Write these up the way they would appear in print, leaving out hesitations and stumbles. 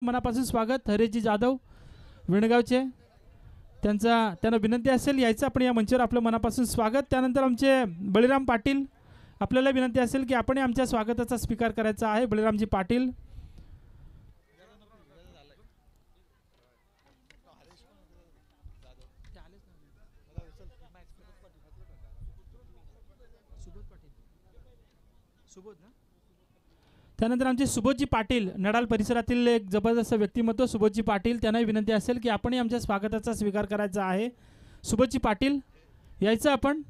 मनापासून स्वागत हरेशजी जाधव विणगावचे त्यांना विनंती असेल यायचं आपण या मंचावर आपलं मनापासून स्वागत। त्यानंतर आमचे बळीराम पाटील आपल्याला विनंती असेल की आपण आमच्या स्वागताचा स्वीकार करायचा आहे। बळीरामजी पाटील त्यानंतर आमचे सुबोधजी पाटील नडाल परिसरातील एक जबरदस्त व्यक्तिमत्व सुबोधजी पाटील त्यांना विनंती असेल की आपण आमच्या स्वागताचा स्वीकार करायचा आहे। सुबोधजी पाटील यायचं आपण।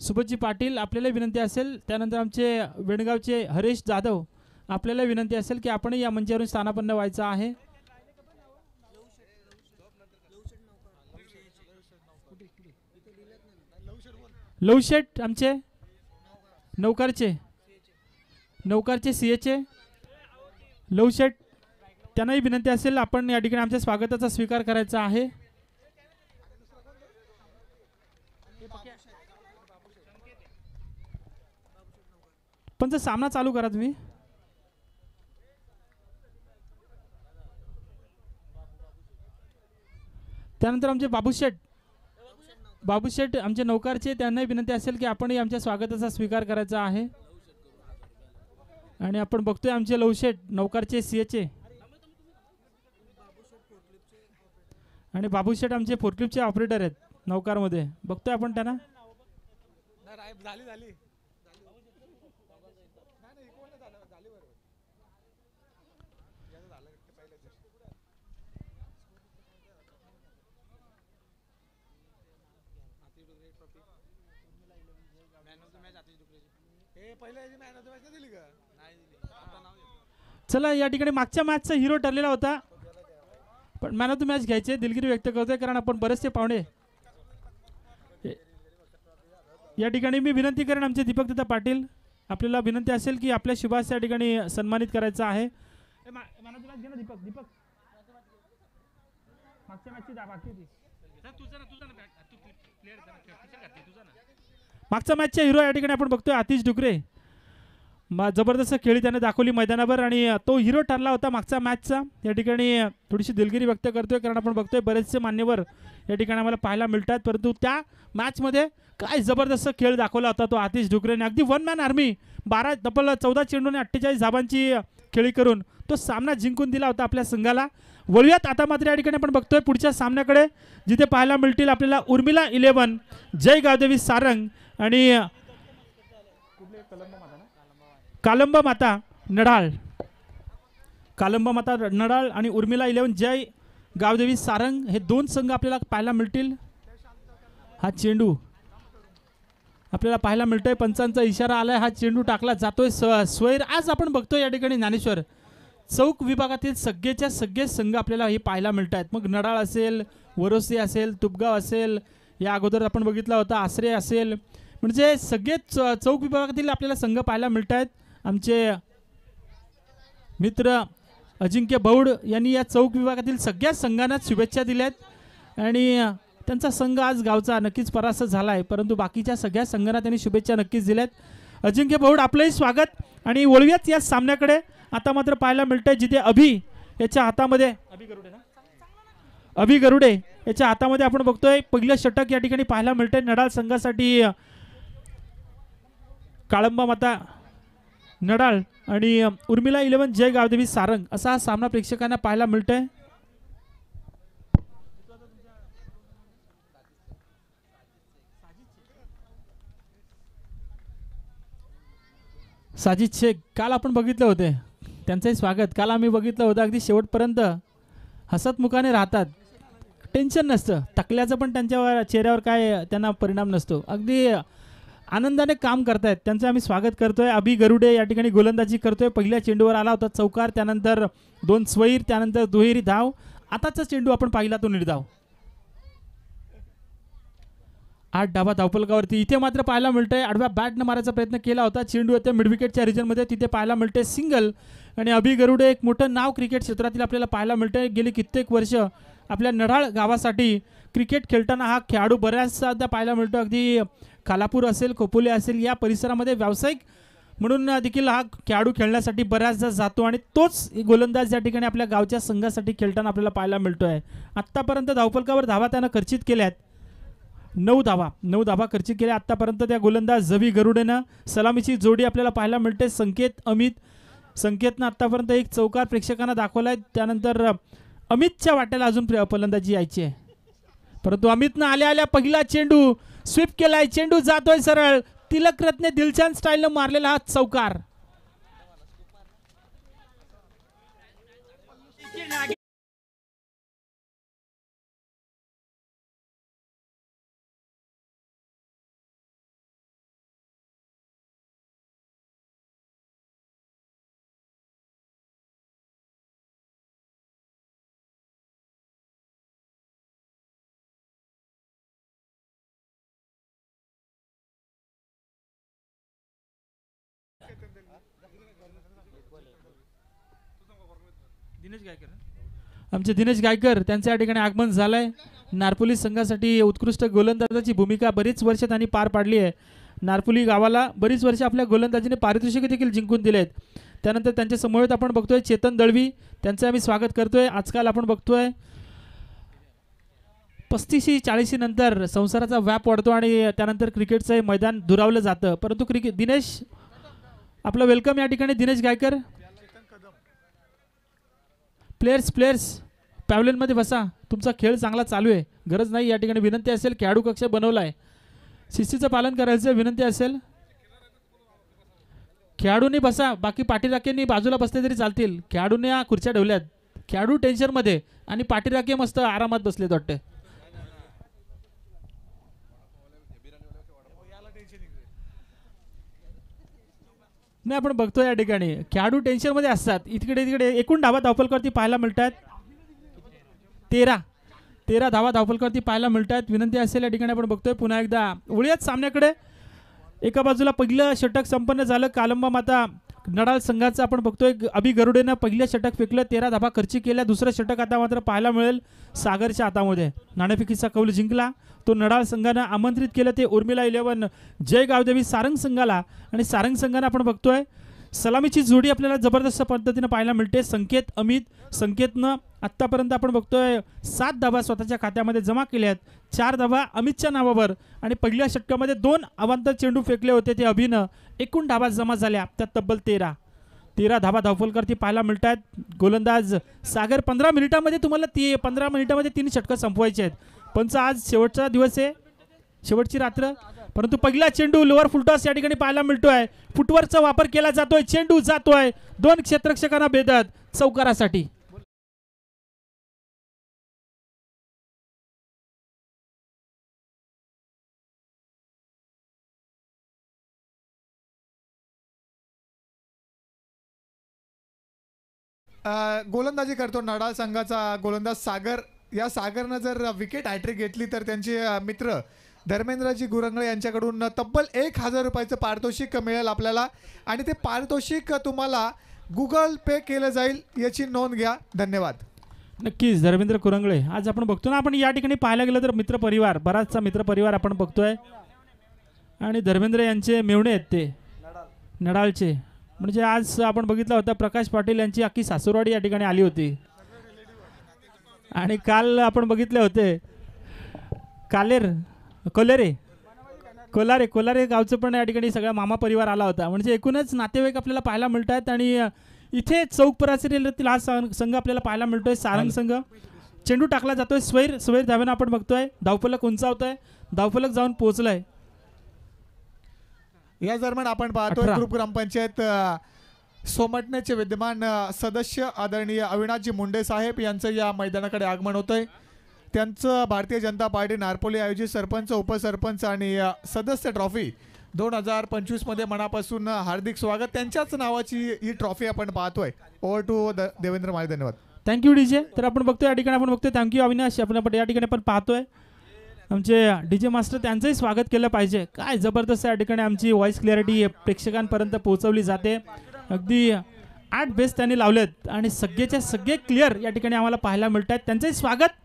सुबोधजी पाटील आपल्याला विनंती असेल। त्यानंतर आमचे वेणगावचे हरेश जाधव आपल्याला विनंती असेल की आपण या मंचावरून स्थानापन्न व्हायचं आहे। लवशेट आमचे नौकारचे सीएचे लवशेट त्यांनाही विनंती असेल आपण या ठिकाणी आमच्या स्वागताचा स्वीकार करायचा आहे। पण सामना चालू करा तुम्ही। त्यानंतर आमचे बाबूशेठ आमचे नौकारचे त्यांनाही विनंती असेल की आपण आमच्या स्वागताचा स्वीकार करायचा आहे। आणि आपण बघतोय आमचे लवशेठ नौकारचे सीएचे आणि बाबूशेठ आमचे फोर्कलिफ्टचे ऑपरेटर आहेत नौकारमध्ये बघतोय आपण त्यांना। चला या ठिकाणी मागच्या मॅचचा हिरो ठरलेला होता पण मॅन ऑफ द मॅच घ्यायचे दिलगिरी व्यक्त करतोय कारण आपण बरेचसे पाहुणे या ठिकाणी मी विनंती करेन आमचे दीपक दादा पाटील आपल्याला विनंती असेल की आपल्या शुभास या ठिकाणी सन्मानित करायचं आहे। मागच्या मॅचचा हिरो या ठिकाणी आपण बघतोय आतिश डुकरे जबरदस्त खेळी त्याने दाखवली मैदानावर आणि तो हिरो ठरला होता मागच्या मॅचचा। या ठिकाणी थोडीशी दिलगिरी व्यक्त करतोय कारण आपण बघतोय बरेचसे मान्यवर या ठिकाणी आम्हाला पाहायला मिळतात परंतु त्या मॅचमध्ये काय जबरदस्त खेळ दाखवला होता तो आतिश डुकरेने। अगदी वन मॅन आर्मी 14 चेंडूने 48 धावांची खेळी करून तो सामना जिंकून दिला होता आपल्या संघाला। वळूयात आता मात्र या ठिकाणी आपण बघतोय पुढच्या सामन्याकडे जिथे पाहायला मिळतील आपल्याला उर्मिला 11 जय गावदेवी सारंग आणि कालंबा माता नडाळ आणि उर्मिला 11 जय गावदेवी सारंग हे दोन संघ आपल्याला पाहायला मिळतील। हा चेंडू आपल्याला पाहायला मिळतोय पंचांचा इशारा आलाय हा चेंडू टाकला जातोय स्वैर। आज आपण बघतोय या ठिकाणी ज्ञानेश्वर चौक विभागातील सगळे संघ आपल्याला हे पाहायला मिळत आहेत। मग नडाळ असेल वरोसी असेल तुपगाव असेल या अगोदर आपण बघितला होता आसरे असेल म्हणजे सगळेच चौक विभागातील आपल्याला संघ पाहायला मिळत आहेत। आमचे मित्र अजिंक्य बौड यांनी या चौक विभागातील सगळ्या संघांना शुभेच्छा दिल्यात आणि त्यांचा संघ आज गावचा नक्कीच परास्त झालाय परंतु बाकीच्या सगळ्या संघांना त्यांनी शुभेच्छा नक्कीच दिल्यात। अजिंक्य बौड आपलंही स्वागत आणि वळूयात या सामन्याकडे। आता मात्र पाहायला मिळतंय जिथे अभि याच्या हातामध्ये अभि गरुडे याच्या हातामध्ये आपण बघतोय पहिलं षटक या ठिकाणी पाहायला मिळतंय नडाळ संघासाठी। काळंबा माता नडाळ आणि उर्मिला 11 जय गावदेवी सारंग असा हा सामना प्रेक्षकांना पाहायला मिळतोय। साजिद शेख काल आपण बघितले होते त्यांचंही स्वागत। काल आम्ही बघितलं होतं अगदी शेवटपर्यंत हसतमुखाने राहतात टेन्शन नसतं टकल्याचं पण त्यांच्या चेहऱ्यावर काय त्यांना परिणाम नसतो अगदी आनंदाने काम करतायत त्यांचं आम्ही स्वागत करतोय। अभि गरुडे या ठिकाणी गोलंदाजी करतोय पहिल्या चेंडूवर आला होता चौकार त्यानंतर 2 स्वैर त्यानंतर दुहेरी धाव आताचा चेंडू आपण पाहिला तो निर्धाव 8 धावा धावफलकावरती। इथे मात्र पाहायला मिळतंय आडव्या बॅटने मारायचा प्रयत्न केला होता चेंडू येते मिड विकेटच्या रिजनमध्ये तिथे पाहायला मिळते सिंगल आणि अभि गरुडे एक मोठं नाव क्रिकेट क्षेत्रातील आपल्याला पाहायला मिळतंय। गेली कित्येक वर्ष आपल्या नडाळ गावासाठी क्रिकेट खेळताना हा खेळाडू बऱ्याचदा पाहायला मिळतो अगदी खालापूर असेल खोपोली असेल या परिसरामध्ये व्यावसायिक म्हणून देखील हा खेळाडू खेळण्यासाठी बऱ्याचदा जातो आणि तोच गोलंदाज या ठिकाणी आपल्या गावच्या संघासाठी खेळताना आपल्याला पाहायला मिळतोय. आत्तापर्यंत धावफलकावर धावा त्यानं खर्चित केल्यात 9 धावा खर्चित केल्या आत्तापर्यंत त्या गोलंदाज जवी गरुडेनं. सलामीची जोडी आपल्याला पाहायला मिळते संकेतनं आत्तापर्यंत एक चौकार प्रेक्षकांना दाखवलाय. त्यानंतर अमितच्या वाट्याला अजून फलंदाजी यायची आहे, परंतु अमितनं आल्या पहिला चेंडू स्वीप केलाय. चेंडू जातोय सरळ. तिलकरत्ने दिलशान स्टाईलनं मारलेला हा चौकार. आमचे दिनेश गायकर त्यांच्या या ठिकाणी आगमन झालंय. नारपोली संघासाठी उत्कृष्ट गोलंदाजाची भूमिका बरीच वर्ष त्यांनी पार पाडली आहे. नारपोली गावाला बरीच वर्ष आपल्या गोलंदाजीने पारितोषिके देखील जिंकून दिलेत. त्यानंतर त्यांच्या समवेत आपण बघतोय चेतन दळवी, त्यांचं आम्ही स्वागत करतोय. आजकाल आपण बघतोय 35-40 नंतर संसाराचा व्याप वाढतो आणि त्यानंतर क्रिकेटचं मैदान दुरावलं जातं, परंतु दिनेश आपलं वेलकम या ठिकाणी. दिनेश गायकर, प्लेयर्स पॅव्हलियनमध्ये बसा, तुमचा खेळ चांगला चालू आहे. गरज नाही या ठिकाणी विनंती असेल, खेळाडू कक्ष बनवलाय, शिस्तीचं पालन करायचं विनंती असेल. खेळाडूंनी बसा, बाकी पाठीराखेंनी बाजूला बसले तरी चालतील. खेळाडूंनी या खुर्च्या ठेवल्यात, खेळाडू टेन्शनमध्ये आणि पाठीराखे मस्त आरामात बसलेत वाटते. नाही आपण बघतोय या ठिकाणी खेळाडू टेन्शनमध्ये असतात. इकडे एकूण धावा धावफलकावरती पाहायला मिळतात 13 धावा धावफलकावरती पाहायला मिळतात. विनंती असेल या ठिकाणी आपण बघतोय पुन्हा एकदा वळूयात सामन्याकडे. एका बाजूला पहिलं षटक संपन्न झालं कालंबा माता नडाल संघाचं. आपण बघतोय अभि गरुडेनं पहिलं षटक फेकलं, 13 धावा खर्ची केल्या. दुसरं षटक आता मात्र पाहायला मिळेल सागरच्या हातामध्ये. नाणेफेकीचा कौल जिंकला तो नडाल संघानं. आमंत्रित केलं ते उर्मिला 11 जय गावदेवी सारंग संघाला. आणि सारंग संघानं आपण बघतोय सलामीची जोडी आपल्याला जबरदस्त पद्धतीनं पाहायला मिळते. संकेतनं आत्तापर्यंत आपण बघतोय 7 धावा स्वतःच्या खात्यामध्ये जमा केल्यात, 4 धावा अमितच्या नावावर. आणि पहिल्या षटकामध्ये 2 अवांतर चेंडू फेकले होते ते अभिनं. एकूण धावा जमा झाल्या त्यात तब्बल 13 धावा धावफलकावरती पाहायला मिळतात. गोलंदाज सागर 15 मिनिटांमध्ये तुम्हाला 15 मिनिटांमध्ये 3 षटकं संपवायचे आहेत. पंच आज शेवटचा दिवस आहे, शेवटची रात्र, परंतु पहिला चेंडू लोअर फुलटॉस या ठिकाणी पाहायला मिळतोय. फुटवर्कचा वापर केला जातोय, चेंडू जातोय 2 क्षेत्ररक्षकांना भेदत चौकारासाठी. गोलंदाजी करतो नडाल संघाचा गोलंदाज सागर. या सागरनं जर विकेट हॅट्रिक घेतली तर त्यांचे मित्र धर्मेंद्रजी गुरंगळे यांच्याकडून तब्बल 1000 रुपयाचं पारितोषिक मिळेल आपल्याला. आणि ते पारितोषिक तुम्हाला गुगल पे केलं जाईल याची नोंद घ्या. धन्यवाद. नक्कीच धर्मेंद्र कुरंगळे. आज आपण बघतो ना, आपण या ठिकाणी पाहायला गेलं तर मित्रपरिवार, बराचसा मित्रपरिवार आपण बघतोय. आणि धर्मेंद्र यांचे मेवणे आहेत ते नडालचे. म्हणजे आज आपण बघितलं होतं प्रकाश पाटील यांची अख्खी सासूरवाडी या ठिकाणी आली होती. आणि काल आपण बघितले होते कोलारे गावचं पण या ठिकाणी सगळा मामा परिवार आला होता. म्हणजे एकूणच नातेवाईक आपल्याला पाहायला मिळतात. आणि इथे चौक परिसरातील हा संघ आपल्याला पाहायला मिळतोय सारंग संघ. चेंडू टाकला जातोय स्वैर धाव्यानं आपण बघतोय. धावफलक उंचावतोय, धावफलक जाऊन पोहोचलाय. या दरम्यान आपण पाहतोय ग्रुप ग्रामपंचायत सोमटण्याचे विद्यमान सदस्य आदरणीय अविनाशजी मुंडे साहेब यांचं या मैदानाकडे आगमन होतंय. त्यांचं भारतीय जनता पार्टी नारपोली आयोजित सरपंच, उपसरपंच आणि सदस्य ट्रॉफी 2025 मध्ये मनापासून हार्दिक स्वागत. त्यांच्याच नावाची ही ट्रॉफी आपण पाहतोय. Over to Devendra Male. धन्यवाद. Thank you DJ. तर आपण बघतोय या ठिकाणी आपण बघतोय थँक्यू अविनाश. आपण या ठिकाणी आपण पाहतोय आमचे डीजे मास्टर, त्यांचंही स्वागत केलं पाहिजे. काय जबरदस्त या ठिकाणी आमची व्हॉइस क्लॅरिटी प्रेक्षकांपर्यंत पोहोचवली जाते. अगदी 8 बेस त्यांनी लावलेत आणि सगळेच्या सगळे क्लिअर या ठिकाणी आम्हाला पाहायला मिळतात. त्यांचंही स्वागत.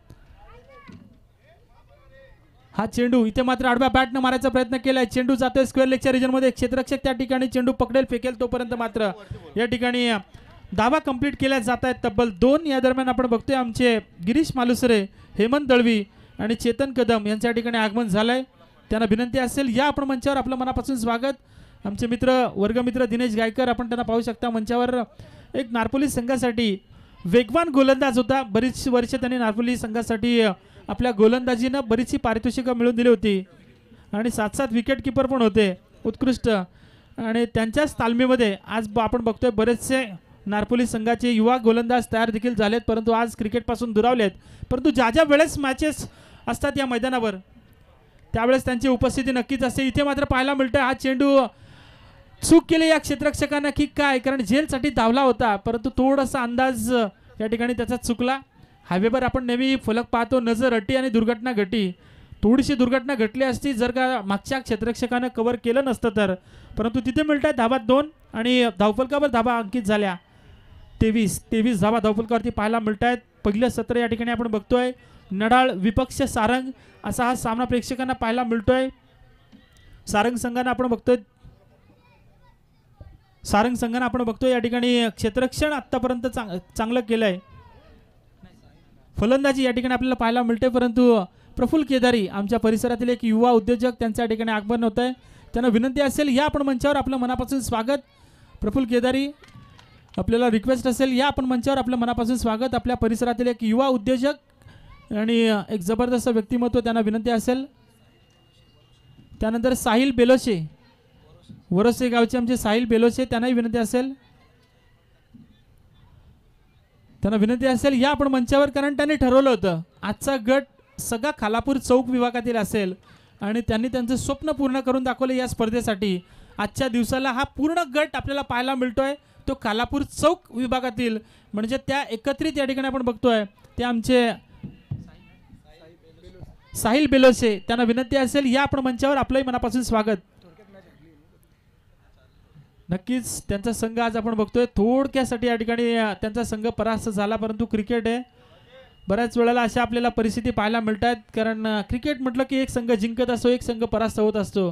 हा चेंडू इथे मात्र आडव्या बॅटनं मारायचा प्रयत्न केलाय. चेंडू जातोय स्क्वेअर लेगच्या रिजन मध्ये. क्षेत्ररक्षक त्या ठिकाणी चेंडू पकडेल फेकेल तोपर्यंत मात्र या ठिकाणी धावा कंप्लीट केल्या जात आहेत तब्बल 2. या दरम्यान आपण बघतोय आमचे गिरीश मालुसरे, हेमंत दळवी आणि चेतन कदम यांच्या ठिकाणी आगमन झालंय. त्यांना विनंती असेल या आपण मंचावर आपलं मनापासून स्वागत. आमचे मित्र वर्गमित्र दिनेश गायकर आपण त्यांना पाहू शकता मंचावर. एक नारपोली संघासाठी वेगवान गोलंदाज होता. बरीच वर्ष त्यांनी नारपोली संघासाठी आपल्या गोलंदाजीनं बरीचशी पारितोषिकं मिळवून दिली होती आणि 7-7 विकेट किपर पण होते उत्कृष्ट. आणि त्यांच्याच तालमीमध्ये आज आपण बघतोय बरेचसे नारपोली संघाचे युवा गोलंदाज तयार देखील झालेत, परंतु आज क्रिकेटपासून दुरावलेत. परंतु ज्या वेळेस मॅचेस असतात या मैदानावर त्यावेळेस त्यांची उपस्थिती नक्कीच असते. इथे मात्र पाहायला मिळतं हा चेंडू चूक केली या क्षेत्ररक्षकांना की काय, कारण झेलसाठी धावला होता परंतु थोडासा अंदाज या ठिकाणी त्याचा चुकला. हायवेवर आपण नेहमी फलक पाहतो नजर अटी आणि दुर्घटना घटी. थोडीशी दुर्घटना घटली असती जर का मागच्या क्षेत्ररक्षकानं कव्हर केलं नसतं तर, परंतु तिथे मिळत आहेत धावा 2 आणि धावफलकावर धावा अंकित झाल्या 23 धावा धावफलकावरती पाहायला मिळत आहेत. पहिलं सत्र या ठिकाणी आपण बघतोय नडाळ विपक्ष सारंग असा हा सामना प्रेक्षकांना पाहायला मिळतोय. सारंग संघानं आपण बघतोय या ठिकाणी क्षेत्ररक्षण आतापर्यंत चांगलं केलंय. फलंदाजी या ठिकाणी आपल्याला पाहायला मिळते, परंतु प्रफुल्ल केदारी आमच्या परिसरातील एक युवा उद्योजक त्यांच्या ठिकाणी आगमन होत आहे. त्यांना विनंती असेल या आपण मंचावर आपलं मनापासून स्वागत. प्रफुल्ल केदारी आपल्याला रिक्वेस्ट असेल या आपण मंचावर आपलं मनापासून स्वागत. आपल्या परिसरातील एक युवा उद्योजक आणि एक जबरदस्त व्यक्तिमत्व त्यांना विनंती असेल. त्यानंतर साहिल बेलोशे, वरोसे गावचे आमचे साहिल बेलोशे, त्यांनाही विनंती असेल या आपण मंचावर, कारण त्यांनी ठरवलं होतं आजचा गट सगळा खालापूर चौक विभागातील असेल आणि त्यांनी त्यांचं स्वप्न पूर्ण करून दाखवलं या स्पर्धेसाठी. आजच्या दिवसाला हा पूर्ण गट आपल्याला पाहायला मिळतोय तो खालापूर चौक विभागातील, म्हणजे त्या एकत्रित या ठिकाणी आपण बघतोय ते आमचे साहिल बेलोसे. त्यांना विनंती असेल या आपण मंचावर आपलंही मनापासून स्वागत. नक्कीच त्यांचा संघ आज आपण बघतोय थोडक्यासाठी या ठिकाणी त्यांचा संघ परास्त झाला, परंतु क्रिकेट आहे बऱ्याच वेळेला अशा आपल्याला परिस्थिती पाहायला मिळतात. कारण क्रिकेट म्हटलं की एक संघ जिंकत असतो एक संघ परास्त होत असतो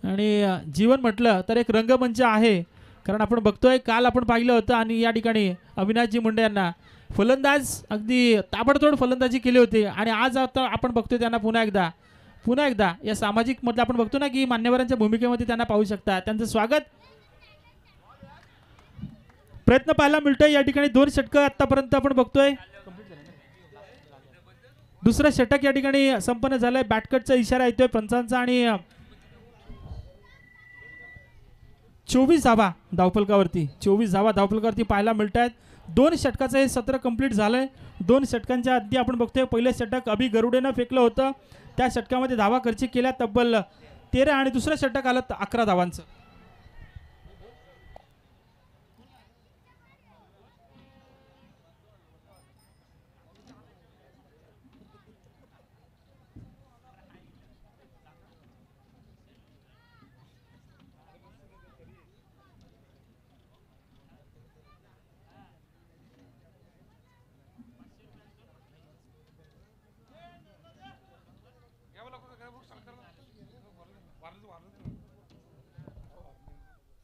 आणि जीवन म्हटलं तर एक रंगमंच आहे. कारण आपण बघतोय काल आपण पाहिलं होतं आणि या ठिकाणी अविनाशजी मुंडे यांना फलंदाज अगदी ताबडतोड फलंदाजी केली होती आणि आज आता आपण बघतोय त्यांना पुन्हा एकदा या सामाजिक मधलं आपण बघतो ना की मान्यवरांच्या भूमिकेमध्ये त्यांना पाहू शकता. त्यांचं स्वागत प्रयत्न पाहायला मिळतोय या ठिकाणी. 2 षटकं आतापर्यंत आपण बघतोय. दुसरं षटक या ठिकाणी संपन्न झालंय. बॅटकटचा इशारा येतोय पंचांचा आणि 24 धावा धावफलकावरती पाहायला मिळत आहेत. 2 षटकाचं हे सत्र कंप्लीट झालंय. 2 षटकांच्या आधी आपण बघतोय पहिलं षटक अभि गरुडेनं फेकलं होतं, त्या षटकामध्ये धावा खर्ची केल्या तब्बल 13 आणि दुसरं षटक आलं 11 धावांचं.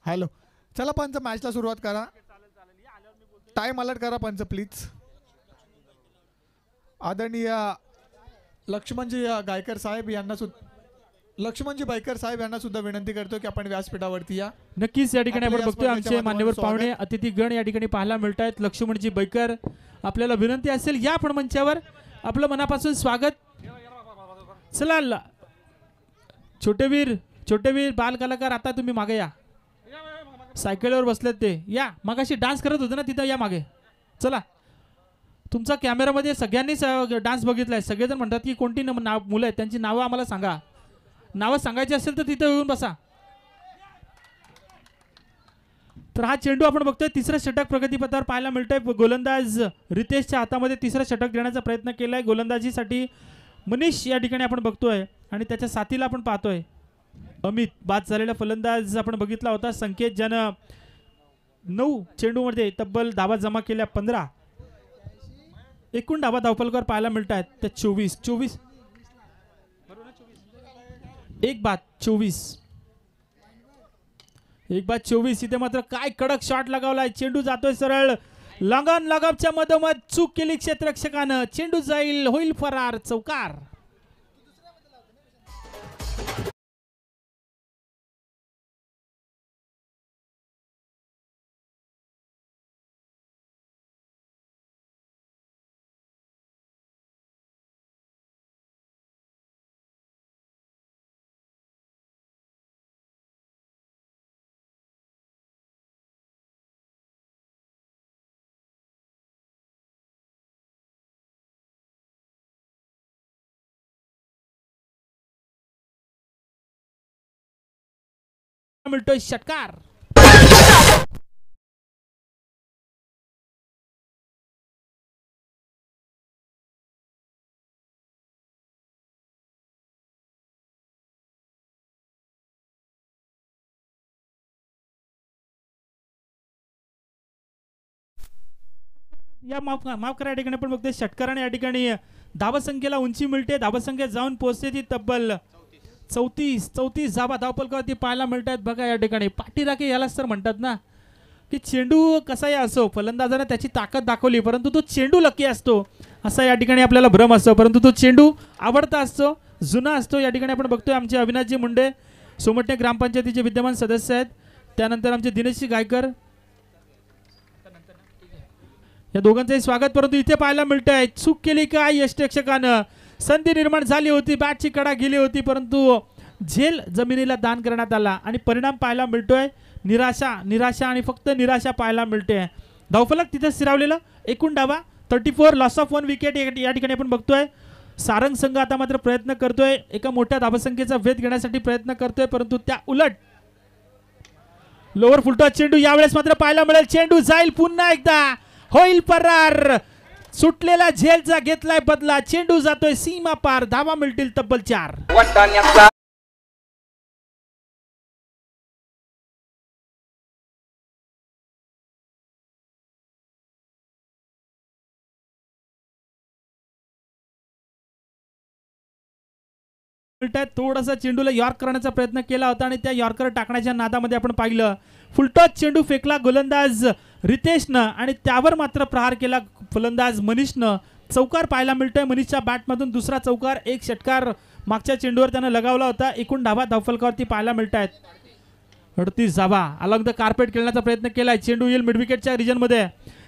हॅलो, चला पंच मॅचला सुरुवात करा. टाइम अलर्ट करा पंच प्लीज. आदरणीय लक्ष्मणजी गायकर साहेब यांना सुद्धा विनंती करतो की आपण व्यासपीठावरती या. नक्कीच या ठिकाणी आपण बघतोय आमचे मान्यवर पाहुणे अतिथीगण या ठिकाणी पाहायला मिळत आहेत. लक्ष्मणजी बैकर आपल्याला विनंती असेल या आपण मंचावर आपलं मनापासून स्वागत. चला छोटेवीर बाल कलाकार आता तुम्ही मागे या. सायकलवर बसलेत ते या, मागाशी डान्स करत होते ना तिथं या मागे. चला, तुमचा कॅमेरामध्ये सगळ्यांनीच डान्स बघितलाय. सगळेजण म्हणतात की कोणती मुलं आहेत त्यांची नावं आम्हाला सांगा. नावं सांगायची असेल तर तिथं येऊन बसा. तर हा चेंडू आपण बघतोय तिसरं षटक प्रगतीपथावर पाहायला मिळतंय. गोलंदाज रितेशच्या हातामध्ये तिसरं षटक देण्याचा प्रयत्न केलाय. गोलंदाजीसाठी मनीष या ठिकाणी आपण बघतोय आणि त्याच्या साथीला आपण पाहतोय अमित. बाद झालेला फलंदाज आपण बघितला होता संकेत, ज्यानं 9 चेंडूमध्ये तब्बल धावा जमा केल्या 15. एकूण धावा धावफलकावर पाहायला मिळत आहेत त्या 24. 1-24. 1-24. इथे मात्र काय कडक शॉट लगावलाय. चेंडू जातोय सरळ लॉंगॉन लगबच्या मधोमध. चूक केली क्षेत्ररक्षकानं. चेंडू जाईल, होईल फरार, चौकार. मिळतोय षटकार. या माफ करा, या ठिकाणी पण बघतोय षटकाराने या ठिकाणी धावसंख्येला उंची मिळते. धावसंख्या जाऊन पोहोचते ती तब्बल 34 धावा धावपलकावरती पाहायला मिळतात. बघा या ठिकाणी पाठीराखे यालाच तर म्हणतात ना की चेंडू कसाही असो, फलंदाजाने त्याची ताकद दाखवली परंतु तो चेंडू लकी असतो असा या ठिकाणी आपल्याला भ्रम असतो. परंतु तो चेंडू आवडता असतो, जुना असतो. या ठिकाणी आपण बघतोय आमचे अविनाशजी मुंडे सोमटणे ग्रामपंचायतीचे विद्यमान सदस्य आहेत. त्यानंतर आमचे दिनेशजी गायकर, या दोघांचंही स्वागत. परंतु इथे पाहायला मिळतंय चूक केली काय यष्टीरक्षकानं. संधी निर्माण झाली होती, बॅटची कडा गेली होती परंतु झेल जमिनीला दान करण्यात आला आणि परिणाम पाहायला मिळतोय निराशा आणि फक्त निराशा पाहायला मिळते. धावफलक तिथे स्थिरावलेलं. एकूण डावा 34, लॉस ऑफ 1 विकेट. या ठिकाणी आपण बघतोय सारंग संघ आता मात्र प्रयत्न करतोय, एका मोठ्या धावसंख्येचा वेध घेण्यासाठी प्रयत्न करतोय परंतु त्या उलट लोअर फुलटॉस चेंडू यावेळेस मात्र पाहायला मिळेल. चेंडू जाईल पुन्हा एकदा, होईल फरार. सुटलेला झेलचा घेतलाय बदला. चेंडू जातोय सीमा पार. धावा मिळतील तब्बल 4. थोडासा चेंडूला यॉर्क करण्याचा प्रयत्न केला होता आणि त्या यॉर्कर टाकण्याच्या नादामध्ये आपण पाहिलं फुलटॉस चेंडू फेकला गोलंदाज रितेशनं आणि त्यावर मात्र प्रहार केला फलंदाज मनीषनं. चौकार पाहायला मिळतोय. मनीषच्या बॅटमधून दुसरा चौकार. एक षटकार मागच्या चेंडूवर त्यानं लगावला होता. एकूण धावा धावफलकावरती पाहायला मिळत आहेत. 38 धावा. अलॉंग द कार्पेट खेळण्याचा प्रयत्न केलाय. चेंडू येईल मिडविकेटच्या रिजनमध्ये.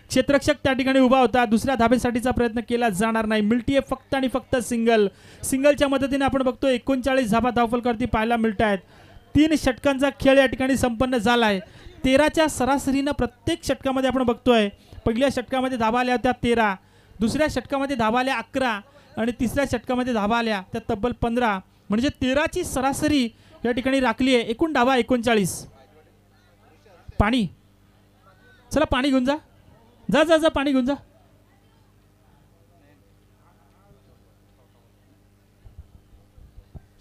क्षेत्ररक्षक त्या ठिकाणी उभा होता. दुसऱ्या धाब्यासाठीचा प्रयत्न केला जाणार नाही. मिळतीये फक्त आणि फक्त सिंगलच्या मदतीने आपण बघतोय 39 धावा धावफलकावरती पाहायला मिळत आहेत. 3 षटकांचा खेळ या ठिकाणी संपन्न झालाय. 13च्या सरासरीनं प्रत्येक षटकामध्ये आपण बघतोय. पहिल्या षटकामध्ये धावा आल्या होत्या 13, दुसऱ्या षटकामध्ये धावा आल्या 11 आणि तिसऱ्या षटकामध्ये धावा आल्या त्या तब्बल 15. म्हणजे 13ची सरासरी या ठिकाणी राखली आहे. एकूण धावा 39. पाणी, चला पाणी घेऊन जा जा पाणी घेऊन जा.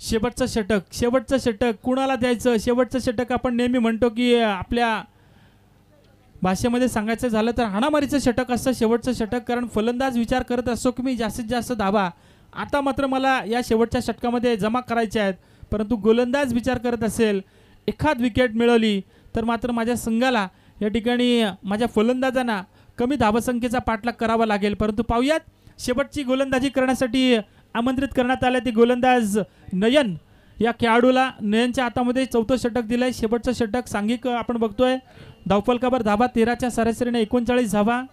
शेवटचं षटक कुणाला द्यायचं. शेवटचं षटक आपण नेहमी म्हणतो की आपल्या भाषेमध्ये सांगायचं झालं तर हाणामारीचं षटक असतं शेवटचं षटक. कारण फलंदाज विचार करत असतो की मी जास्तीत जास्त धावा आता मात्र मला या शेवटच्या षटकामध्ये जमा करायच्या आहेत. परंतु गोलंदाज विचार करत असेल एखाद विकेट मिळवली तर मात्र माझ्या संघाला या ठिकाणी माझ्या फलंदाजांना कमी धावसंख्येचा पाठलाग करावा लागेल. परंतु पाहूयात शेवटची गोलंदाजी करण्यासाठी आमंत्रित करण्यात आले ते गोलंदाज नयन. या खेळाडूला नयनच्या हातामध्ये 4थं षटक दिलंय. शेवटचं षटक सांघिक आपण बघतोय. धावफलकावर धावा 13च्या सरासरीने 39 धावा.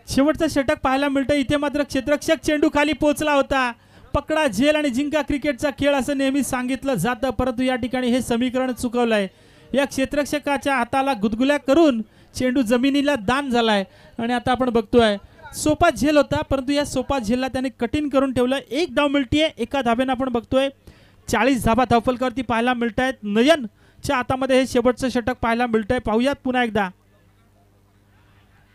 शेवटचं षटक पाहायला मिळतं. इथे मात्र क्षेत्ररक्षक चेंडू खाली पोहोचला होता. पकडा झेल आणि जिंका क्रिकेटचा खेळ असं नेहमी सांगितलं जातं परंतु या ठिकाणी हे समीकरण चुकवलंय. या क्षेत्ररक्षकाच्या हाताला गुदगुल्या करून चेंडू जमिनीला दान झालाय आणि आता आपण बघतोय सोपा झेल होता परंतु या सोपा झेलला त्याने कठीण करून ठेवलं. एक धाव मिळतीये. एका धाब्यानं आपण बघतोय 40 धावा धावफलकावरती पाहायला मिळत आहेत. नयन च्या हातामध्ये हे शेवटचं षटक पाहायला मिळतंय. पाहूयात पुन्हा एकदा.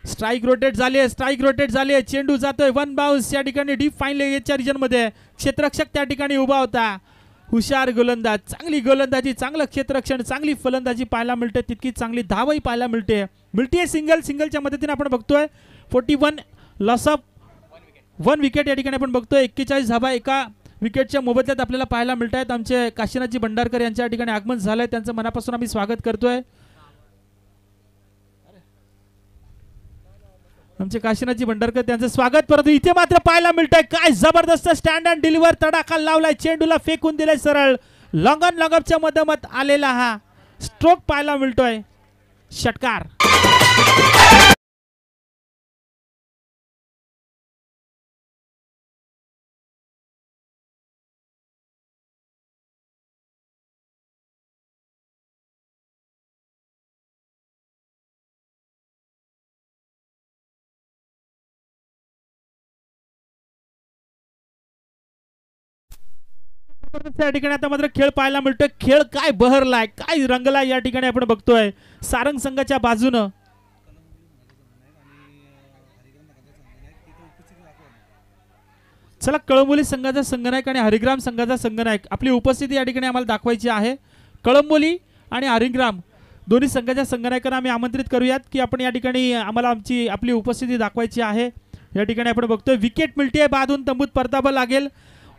स्ट्राइक रोटेट झाली आहे. चेंडू जातोय वन बाउन्स या ठिकाणी डीप फाईन लेगच्या रिजन मध्ये. क्षेत्ररक्षक त्या ठिकाणी उभा होता. हुशार गोलंदाज, चांगली गोलंदाजी, चांगलं क्षेत्ररक्षण, चांगली फलंदाजी पाहायला मिळते. तितकी चांगली धावही पाहायला मिळते. सिंगलच्या मदतीने आपण बघतोय 41 लॉस ऑफ 1 विकेट या ठिकाणी आपण बघतोय. 41 धावा एका विकेटच्या मोबदल्यात आपल्याला पाहायला मिळत आहेत. आमचे काशीनाथजी भंडारकर यांच्या ठिकाणी आगमन झालंय. त्यांचं मनापासून आम्ही स्वागत करतोय. आमचे काशीनाथजी भंडारकर त्यांचं स्वागत. परंतु इथे मात्र पाहायला मिळतंय काय जबरदस्त स्टँड अँड डिलिव्हर तडाखा लावलाय. चेंडूला फेकून दिलाय सरळ. लॉंगच्या मधोमध आलेला हा स्ट्रोक पाहायला मिळतोय. षटकार. या ठिकाणी आता मात्र खेळ पाहायला मिळतोय. खेळ काय बहरलाय, काय रंगलाय या ठिकाणी आपण बघतोय. सारंग संघाच्या बाजूनं चला कळंबोली संघाचा संघनायक आणि हरिग्राम संघाचा संघनायक आपली उपस्थिती या ठिकाणी आम्हाला दाखवायची आहे. कळंबोली आणि हरिग्राम दोन्ही संघाच्या संघनायकांना आम्ही आमंत्रित करूयात की आपण या ठिकाणी आम्हाला आपली उपस्थिती दाखवायची आहे. या ठिकाणी आपण बघतोय विकेट मिळते. बादून तंबूत परतावं लागेल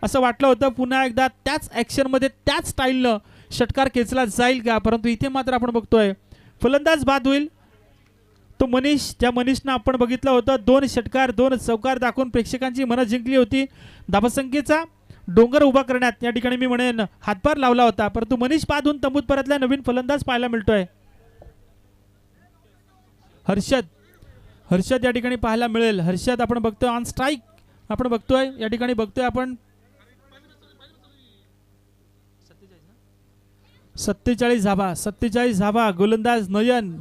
असं वाटलं होतं. पुन्हा एकदा त्याच ॲक्शनमध्ये त्याच स्टाईलनं षटकार खेचला जाईल का, परंतु इथे मात्र आपण बघतोय फलंदाज बाद होईल. तो मनीष, ज्या मनीषनं आपण बघितलं होतं 2 षटकार 2 चौकार दाखवून प्रेक्षकांची मनं जिंकली होती. धावसंख्येचा डोंगर उभा करण्यात या ठिकाणी मी म्हणेन हातभार लावला होता. परंतु मनीष बाद होऊन तंबूत परतला. नवीन फलंदाज पाहायला मिळतोय. हर्षद या ठिकाणी पाहायला मिळेल. हर्षद आपण बघतोय ऑन स्ट्राईक. आपण बघतोय या ठिकाणी बघतोय आपण 47 धावा. गोलंदाज नयन